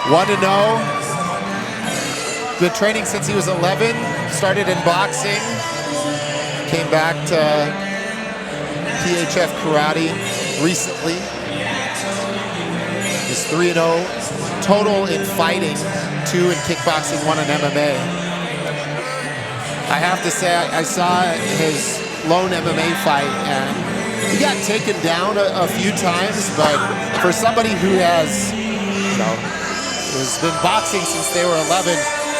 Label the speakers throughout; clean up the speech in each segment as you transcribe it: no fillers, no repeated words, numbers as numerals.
Speaker 1: 1-0. Been training since he was 11. Started in boxing. Came back to PHF karate recently. He's 3-0 total in fighting, 2 in kickboxing, 1 in MMA. I have to say, I saw his lone MMA fight, and he got taken down a few times, but for somebody who has, has been boxing since they were 11,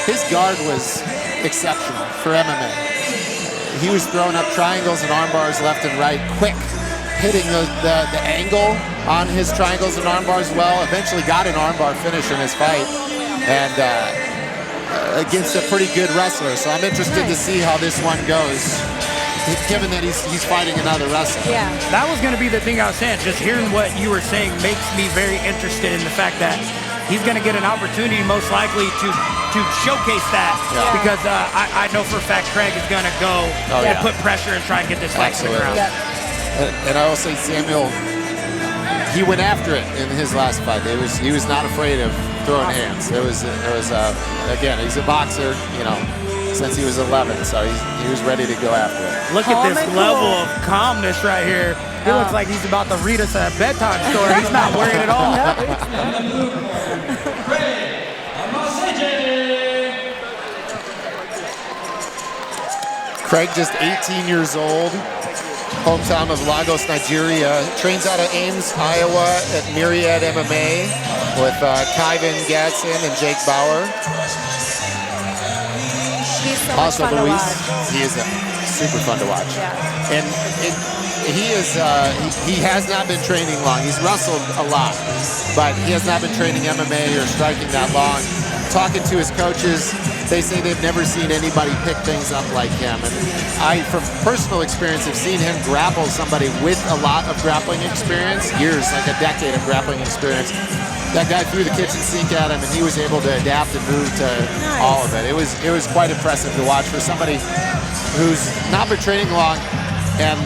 Speaker 1: his guard was exceptional for MMA. He was throwing up triangles and arm bars left and right, quick, hitting the angle on his triangles and arm bars well. Eventually got an arm bar finish in his fight, and against a pretty good wrestler. So I'm interested to see how this one goes, given that he's fighting another wrestler.
Speaker 2: Yeah.
Speaker 3: That was going to be the thing I was saying. Just hearing what you were saying makes me very interested in the fact that he's going to get an opportunity most likely to showcase that, because I know for a fact Craig is going to go and put pressure and try and get this fight to the ground.
Speaker 1: And I will say Samuel, he went after it in his last fight. He was not afraid of throwing hands. It was again, he's a boxer, since he was 11, so he was ready to go after it.
Speaker 3: Look at this level of calmness right here. It looks like he's about to read us a bedtime story. He's not worried at all.
Speaker 1: Craig, just 18 years old, hometown of Lagos, Nigeria. Trains out of Ames, Iowa at Myriad MMA with Kyvan Gadsden and Jake Bauer.
Speaker 2: He's so
Speaker 1: Also
Speaker 2: much fun
Speaker 1: Luis,
Speaker 2: to watch.
Speaker 1: he is super fun to watch.
Speaker 2: Yeah.
Speaker 1: And he has not been training long. He's wrestled a lot, but he has not been training MMA or striking that long. Talking to his coaches, they say they've never seen anybody pick things up like him. And I, from personal experience, have seen him grapple somebody with a lot of grappling experience, years, like a decade of grappling experience. That guy threw the kitchen sink at him, and he was able to adapt and move to all of it. It was quite impressive to watch for somebody who's not been training long, and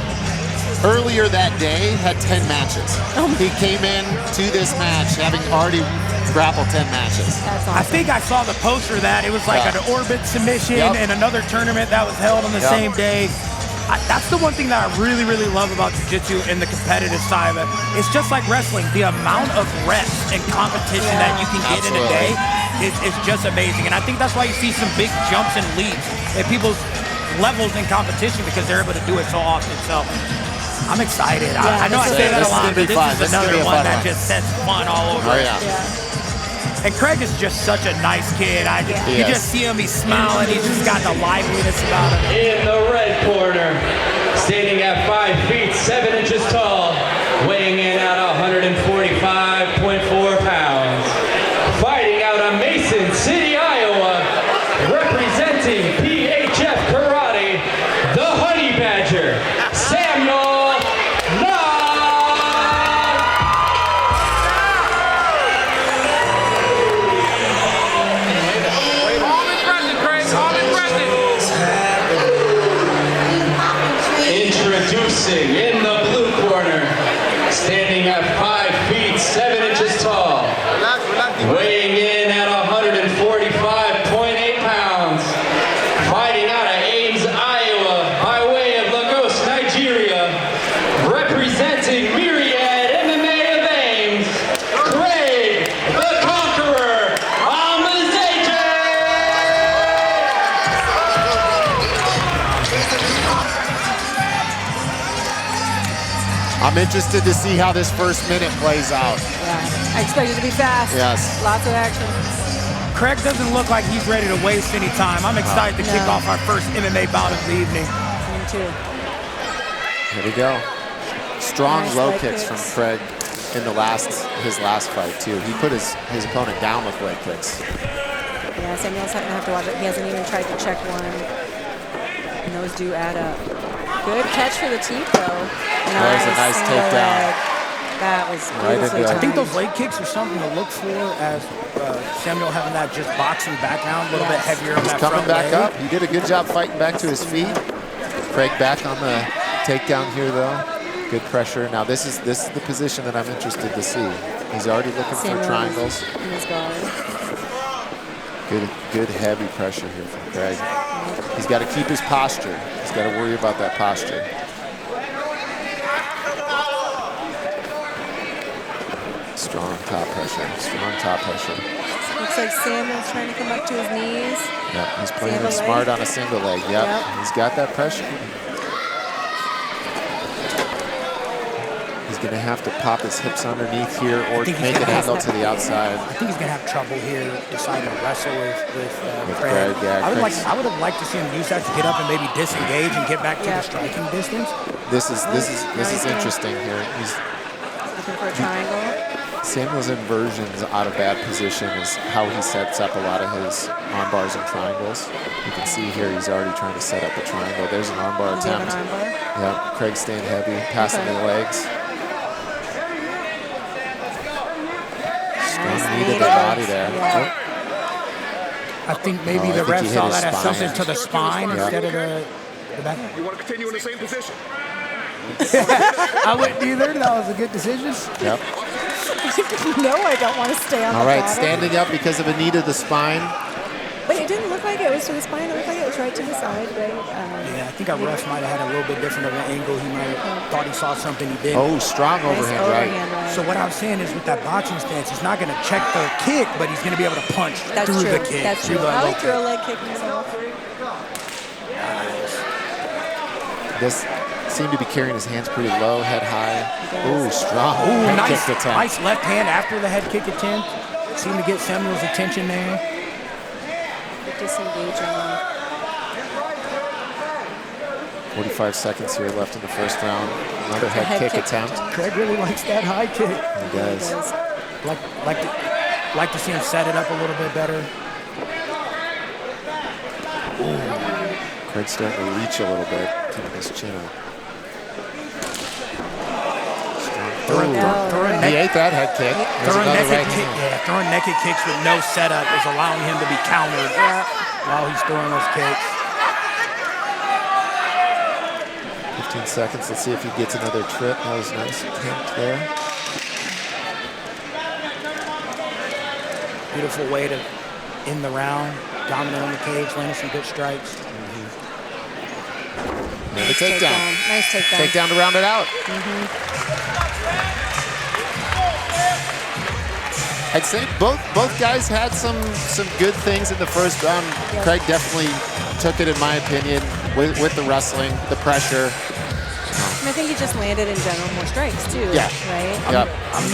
Speaker 1: earlier that day had 10 matches. He came in to this match having already grappled 10 matches.
Speaker 2: That's awesome.
Speaker 3: I think I saw the poster of that. It was like an orbit submission and another tournament that was held on the same day. That's the one thing that I really, really love about jiu-jitsu and the competitive side of it. It's just like wrestling. The amount of reps and competition that you can get in a day is just amazing. And I think that's why you see some big jumps and leaps in people's levels in competition, because they're able to do it so often. So I'm excited. I know I say that a lot, but this is another one that just sets fun all over. And Craig is just such a nice kid. You just see him, he's smiling, he's just got the liveliness about him.
Speaker 4: In the red corner, standing at 5 feet 7 inches tall, weighing in at 145.4 pounds. Fighting out of Mason City, Iowa, representing PHF Karate, the Honey Badger, Samuel Knox. Introducing in the blue corner, standing at 5 feet 7 inches tall, weighing in at 145.8 pounds, fighting out of Ames, Iowa, by way of Lagos, Nigeria, representing Myriad MMA of Ames, Craig the Conqueror Omozeje.
Speaker 1: I'm interested to see how this first minute plays out.
Speaker 2: Yeah. I expect it to be fast.
Speaker 1: Yes.
Speaker 2: Lots of action.
Speaker 3: Craig doesn't look like he's ready to waste any time. I'm excited to kick off our first MMA bout of the evening.
Speaker 2: Me too.
Speaker 1: Here we go. Strong
Speaker 2: Nice
Speaker 1: low
Speaker 2: leg
Speaker 1: kicks from Craig in his last fight too. He put his opponent down with leg kicks.
Speaker 2: Yeah, Samuel's going to have to watch it. He hasn't even tried to check one. And those do add up. Good catch for the teeth, though.
Speaker 1: That was a nice takedown.
Speaker 2: That was
Speaker 1: Right
Speaker 2: beautifully
Speaker 1: into it.
Speaker 3: I think
Speaker 2: timed.
Speaker 3: those leg kicks are something to look for as Samuel having that just boxing background, a little bit heavier on
Speaker 1: He's
Speaker 3: that
Speaker 1: coming
Speaker 3: front
Speaker 1: back
Speaker 3: leg.
Speaker 1: up. He did a good job fighting back to his feet. Craig back on the takedown here, though. Good pressure. Now this is the position that I'm interested to see. He's already looking for triangles.
Speaker 2: In his guard.
Speaker 1: Good heavy pressure here from Craig. He's got to keep his posture. He's got to worry about that posture. Strong top pressure. Strong top pressure.
Speaker 2: Looks like Samuel's trying to come up to his knees.
Speaker 1: Yep, he's playing it smart on a single leg. Yep, he's got that pressure. He's going to have to pop his hips underneath here or make an angle to the outside.
Speaker 3: I think he's going to have trouble here deciding to wrestle with Craig.
Speaker 1: Yeah,
Speaker 3: I would have liked to see him use that to get up and maybe disengage and get back to the striking distance.
Speaker 1: This is interesting here. He's
Speaker 2: looking for a triangle.
Speaker 1: Samuel's inversions out of bad position is how he sets up a lot of his arm bars and triangles. You can see here he's already trying to set up a triangle. There's an arm bar attempt. Yep, Craig staying heavy, passing the legs. Strong knee to the body there.
Speaker 2: Yeah.
Speaker 3: I think maybe the ref saw that as something to the spine instead of the back.
Speaker 5: You want to continue in the same position?
Speaker 3: I wouldn't either. That was a good decision.
Speaker 1: Yep.
Speaker 2: No, I don't want to stay on the
Speaker 1: All right,
Speaker 2: bottom.
Speaker 1: standing up because of a knee to the spine.
Speaker 2: But it didn't look like it was to the spine. It looked like it was right to the side, right?
Speaker 3: Yeah, I think our ref might have had a little bit different of an angle. He might have thought he saw something he didn't.
Speaker 1: Oh, strong overhand right.
Speaker 3: So what I'm saying is with that boxing stance, he's not going to check the kick, but he's going to be able to punch through the kick.
Speaker 2: That's true. I like throw a leg kick myself.
Speaker 1: This seemed to be carrying his hands pretty low, head high. Ooh, strong.
Speaker 3: Ooh,
Speaker 1: head kick attempt.
Speaker 3: Nice left hand after the head kick attempt. Seemed to get Samuel's attention there.
Speaker 2: Disengaging.
Speaker 3: 45
Speaker 1: seconds here left in the first round. Another head kick attempt.
Speaker 3: Craig really likes that high kick.
Speaker 1: He does.
Speaker 3: Like to see him set it up a little bit better.
Speaker 1: Ooh. Craig's starting to reach a little bit, keeping his chin up. He ate that head kick.
Speaker 3: Throwing naked kicks with no setup is allowing him to be countered while he's throwing those kicks.
Speaker 1: 15 seconds. Let's see if he gets another trip. That was a nice attempt there.
Speaker 3: Beautiful way to end the round. Dominant on the cage, landing some good strikes.
Speaker 1: And the takedown.
Speaker 2: Nice takedown.
Speaker 1: Takedown to round it out. I'd say both guys had some good things in the first round.
Speaker 2: Yep.
Speaker 1: Craig definitely took it, in my opinion, with the wrestling, the pressure.
Speaker 2: And I think he just landed in general more strikes too.
Speaker 1: Yeah.
Speaker 2: Right.
Speaker 3: I'm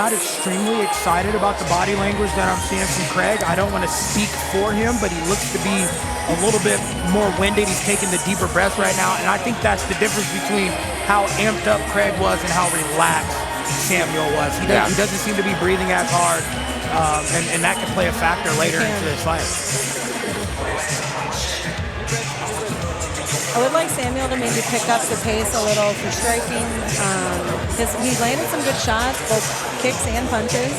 Speaker 3: not extremely excited about the body language that I'm seeing from Craig. I don't want to speak for him, but he looks to be a little bit more winded. He's taking the deeper breaths right now, and I think that's the difference between how amped up Craig was and how relaxed Samuel was. He doesn't seem to be breathing as hard, and that can play a factor later into this fight.
Speaker 2: I would like Samuel to maybe pick up the pace a little for striking. He's landed some good shots, both kicks and punches,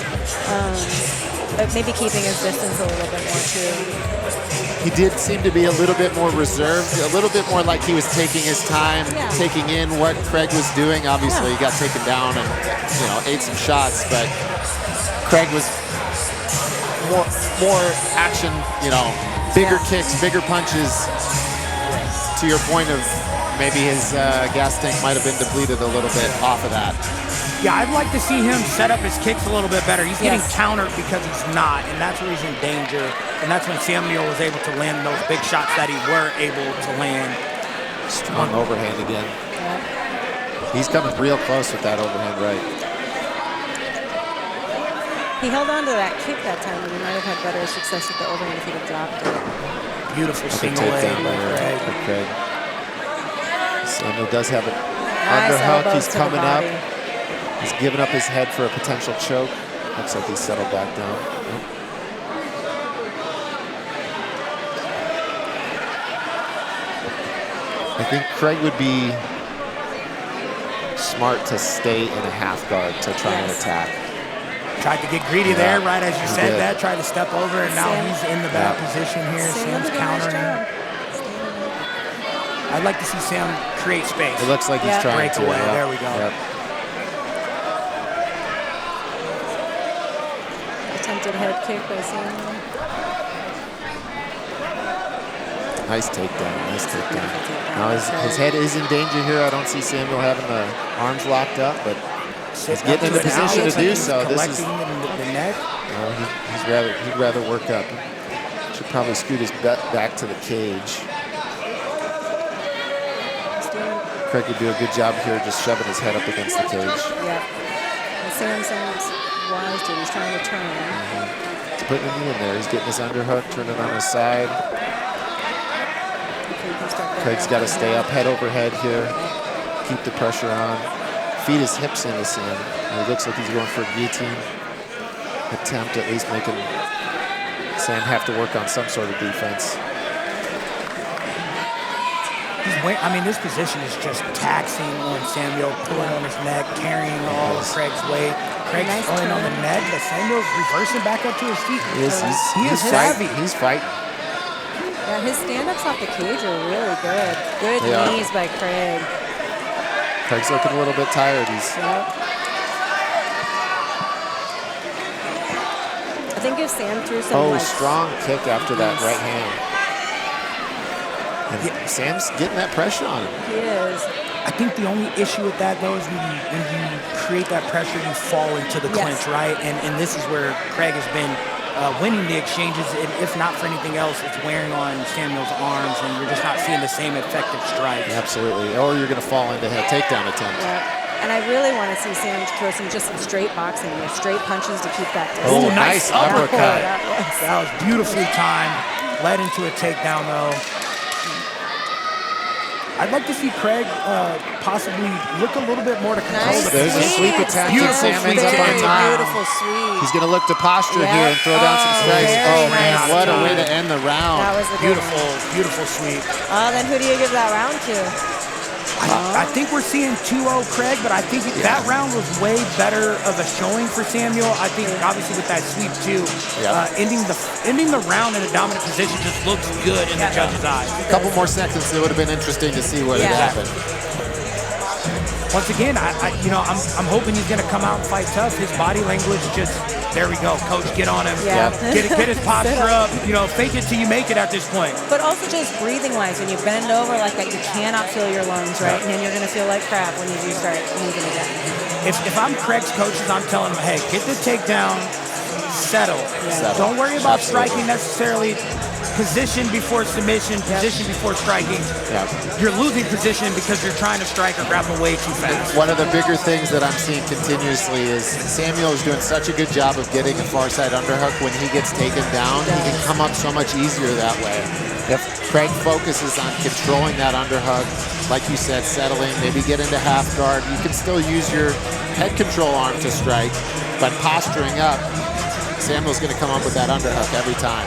Speaker 2: but maybe keeping his distance a little bit more too.
Speaker 1: He did seem to be a little bit more reserved, a little bit more like he was taking his time, taking in what Craig was doing. Obviously, he got taken down and ate some shots, but Craig was more action, bigger kicks, bigger punches. To your point of maybe his gas tank might have been depleted a little bit off of that.
Speaker 3: Yeah, I'd like to see him set up his kicks a little bit better. He's getting countered because he's not, and that's where he's in danger. And that's when Samuel was able to land those big shots that he were able to land.
Speaker 1: Strong overhand again. He's coming real close with that overhand right.
Speaker 2: He held on to that kick that time, and he might have had better success with the overhand if he'd have dropped it.
Speaker 3: Beautiful single leg by
Speaker 1: Craig. Samuel does have an underhook. He's coming up. He's giving up his head for a potential choke. Looks like he's settled back down. I think Craig would be smart to stay in a half guard to try and attack.
Speaker 3: Tried to get greedy there, right as you said that. Tried to step over, and now he's in the bad position here. Sam's countering. I'd like to see Sam create space.
Speaker 1: It looks like he's trying
Speaker 3: break
Speaker 1: to.
Speaker 3: away.
Speaker 1: Yep.
Speaker 3: There we go.
Speaker 1: Yep.
Speaker 2: Attempted head kick by Samuel.
Speaker 1: Nice takedown. Nice takedown. Now his head is in danger here. I don't see Samuel having the arms locked up, but he's getting in the position to do so. This is
Speaker 3: the neck.
Speaker 1: he'd rather work up. Should probably scoot his butt back to the cage. Craig could do a good job here, just shoving his head up against the cage.
Speaker 2: Yeah. And Sam's wise to. He's trying to turn.
Speaker 1: He's putting the knee in there. He's getting his underhook, turning on his side. Craig's got to stay up head over head here. Keep the pressure on. Feed his hips into Sam. It looks like he's going for a guillotine attempt, at least making Sam have to work on some sort of defense.
Speaker 3: I mean, this position is just taxing on Samuel, pulling on his neck, carrying all of Craig's weight. Craig's pulling on the neck, but Samuel's reversing back up to his feet.
Speaker 1: He is savvy. He's fighting.
Speaker 2: Yeah, his stand-ups off the cage are really good. Good knees by Craig.
Speaker 1: Craig's looking a little bit tired.
Speaker 2: I think if Sam threw some
Speaker 1: strong kick after that right hand. And Sam's getting that pressure on him.
Speaker 2: He is.
Speaker 3: I think the only issue with that, though, is when you create that pressure, you fall into the clinch, right? And this is where Craig has been winning the exchanges. If not for anything else, it's wearing on Samuel's arms, and you're just not seeing the same effective strikes.
Speaker 1: Absolutely. Or you're going to fall into a takedown attempt.
Speaker 2: Yeah. And I really want to see Sam throw some straight boxing, straight punches to keep that distance.
Speaker 1: Oh, nice uppercut.
Speaker 3: That was beautifully timed. Led into a takedown, though. I'd like to see Craig possibly look a little bit more to control the
Speaker 1: There's a sweep attack. Sam ends up on top.
Speaker 2: Beautiful sweep.
Speaker 1: He's going to look to posture here and throw down some strikes. Oh, man, what a way to end the round.
Speaker 2: That was a
Speaker 3: beautiful sweep.
Speaker 2: Then who do you give that round to?
Speaker 3: I think we're seeing 2-0 Craig, but I think that round was way better of a showing for Samuel. I think obviously with that sweep too, ending the round in a dominant position just looks good in the judge's eyes.
Speaker 1: A couple more seconds, it would have been interesting to see what had happened.
Speaker 3: Once again, I'm hoping he's going to come out and fight tough. His body language just, there we go, coach, get on him.
Speaker 2: Yeah.
Speaker 3: Get his posture up. Fake it till you make it at this point.
Speaker 2: But also just breathing-wise, when you bend over like that, you cannot feel your lungs, right? And then you're going to feel like crap when you do start moving again.
Speaker 3: If I'm Craig's coaches, I'm telling him, hey, get the takedown, settle. Don't worry about striking necessarily. Position before submission, position before striking. You're losing position because you're trying to strike or grapple way too fast.
Speaker 1: One of the bigger things that I'm seeing continuously is Samuel is doing such a good job of getting a far side underhook. When he gets taken down, he can come up so much easier that way. If Craig focuses on controlling that underhook, like you said, settling, maybe get into half guard, you can still use your head control arm to strike, but posturing up, Samuel's going to come up with that underhook every time.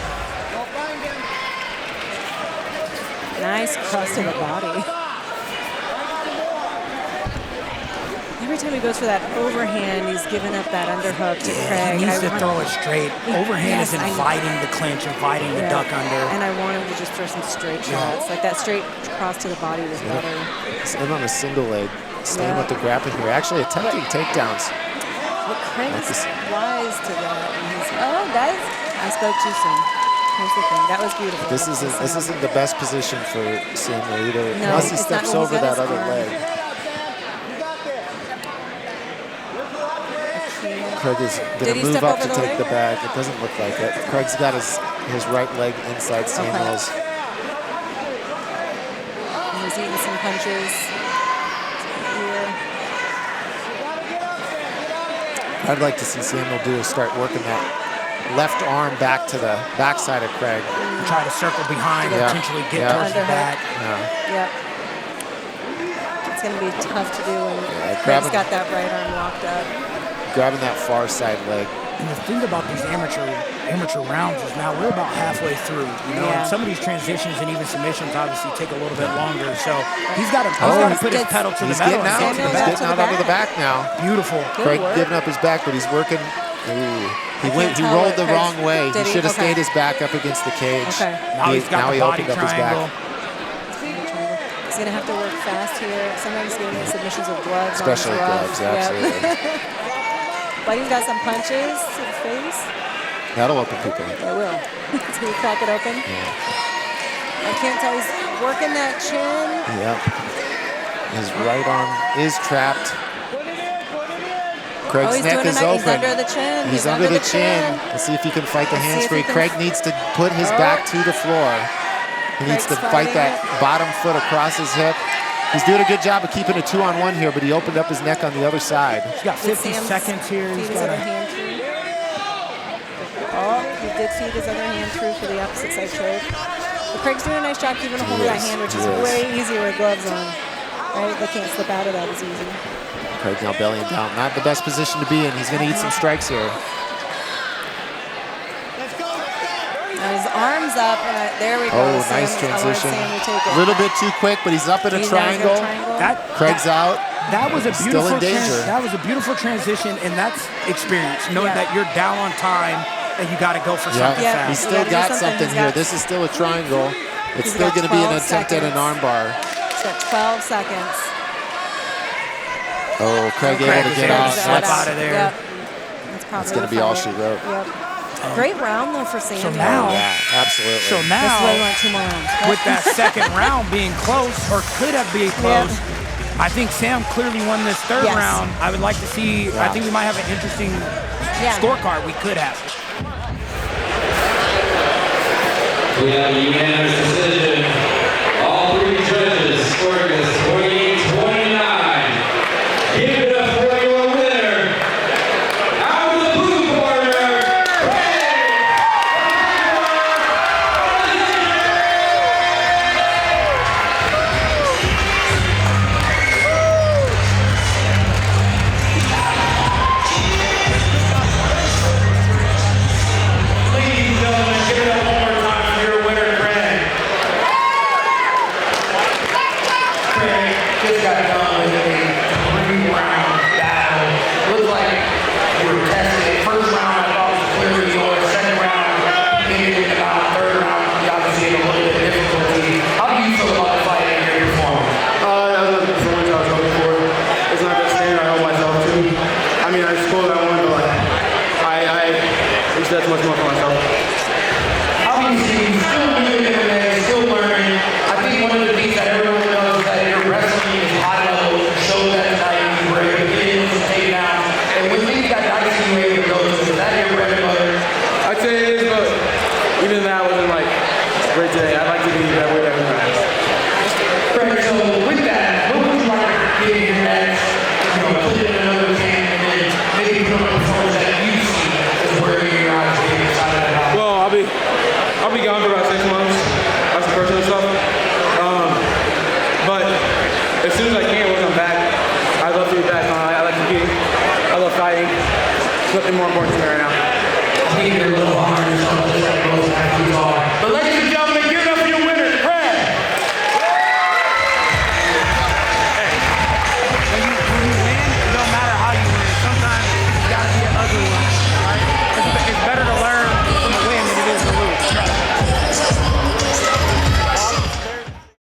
Speaker 2: Nice cross to the body. Every time he goes for that overhand, he's giving up that underhook to Craig.
Speaker 3: He needs to throw it straight. Overhand is inviting the clinch, inviting the duck under.
Speaker 2: And I want him to just throw some straight shots. Like that straight cross to the body was better.
Speaker 1: And on a single leg, staying with the grappling here. Actually attempting takedowns.
Speaker 2: Well, Craig's wise to that. And guys, I spoke too soon. Here's the thing. That was beautiful.
Speaker 1: This isn't the best position for Samuel either, unless he steps over that other leg. Craig is going to move up to take the bag. It doesn't look like it. Craig's got his right leg inside Samuel's.
Speaker 2: He's eating some punches.
Speaker 1: I'd like to see Samuel start working that left arm back to the backside of Craig.
Speaker 3: Try to circle behind and potentially get towards the back.
Speaker 2: It's going to be tough to do when Craig's got that right arm locked up.
Speaker 1: Grabbing that far side leg.
Speaker 3: And the thing about these amateur rounds is now we're about halfway through, and some of these transitions and even submissions obviously take a little bit longer. So he's got to put his pedal to the metal.
Speaker 1: He's getting out onto the back now.
Speaker 3: Beautiful.
Speaker 1: Craig giving up his back, but he's working. He rolled the wrong way. He should have stayed his back up against the cage.
Speaker 3: Now he's got the body
Speaker 1: opened up his back.
Speaker 2: He's going to have to work fast here. Sometimes getting the submissions with gloves.
Speaker 1: Especially gloves, absolutely.
Speaker 2: But he's got some punches to the face.
Speaker 1: That'll open people.
Speaker 2: It will. It's going to crack it open.
Speaker 1: Yeah.
Speaker 2: I can't tell. He's working that chin.
Speaker 1: Yep. His right arm is trapped. Craig's neck is open.
Speaker 2: He's under the chin.
Speaker 1: He's under the chin. Let's see if he can fight the hands-free. Craig needs to put his back to the floor. He needs to fight that bottom foot across his hip. He's doing a good job of keeping a 2-on-1 here, but he opened up his neck on the other side.
Speaker 3: He's got 50 seconds here. He's got a hand through.
Speaker 2: Oh, he did feed his other hand through for the opposite side choke. But Craig's doing a nice job keeping a hold of that hand, which is way easier with gloves on. Right? They can't slip out of that as easy.
Speaker 1: Craig now bellying down. Not the best position to be in. He's going to eat some strikes here.
Speaker 2: Now his arm's up. There we go.
Speaker 1: Oh, nice transition. A little bit too quick, but he's up in a triangle. Craig's out.
Speaker 3: That was a beautiful.
Speaker 1: Still in danger.
Speaker 3: That was a beautiful transition, and that's experience. Knowing that you're down on time and you got to go for something fast.
Speaker 1: He's still got something here. This is still a triangle. It's still going to be an attempt at an armbar.
Speaker 2: He's got 12 seconds.
Speaker 1: Oh, Craig able to get out
Speaker 3: of there.
Speaker 2: Yep.
Speaker 1: That's going to be all she wrote.
Speaker 2: Yep. Great round, though, for Sam.
Speaker 3: So now,
Speaker 1: absolutely.
Speaker 3: So now,
Speaker 2: we want 2 more rounds.
Speaker 3: With that second round being close, or could have been close, I think Sam clearly won this third round. I would like to see, I think we might have an interesting scorecard we could have.
Speaker 4: We have a unanimous decision. All 3 judges scoring this 28-29. Give it up for your winner. Out of the blue corner, ladies and gentlemen, give it up one more time for your winner, Craig. Craig just got done with a 3-round battle. Looked like you were tested. First round, I thought was clearly yours. Second round, maybe in about third round, you obviously had a little bit of difficulty. How do you feel about the fight and your performance?
Speaker 5: That was the performance I was hoping for. It's not the standard I hold myself to. I mean, I scored what I wanted, but I wish that's much more for myself.
Speaker 4: Obviously, you're still doing MMA, still learning. I think one of the things that everyone knows is that your wrestling is high level. You showed that tonight. You were able to get in some takedowns. And when things got dicey, you were able to go to. Is that your bread and butter?
Speaker 5: I'd say it is, but even that wasn't like great today. I'd like to be that way every time.
Speaker 4: Craig, so with that, what would you like to get in your next? Put it in another can and then maybe put on a performance that you see as where your eyes being excited about?
Speaker 5: Well, I'll be gone for about 6 months. That's some personal stuff. But as soon as I can, once I'm back, I'd love to be back. I like competing. I love fighting. It's nothing more important to me right now.
Speaker 4: I think you're a little hard.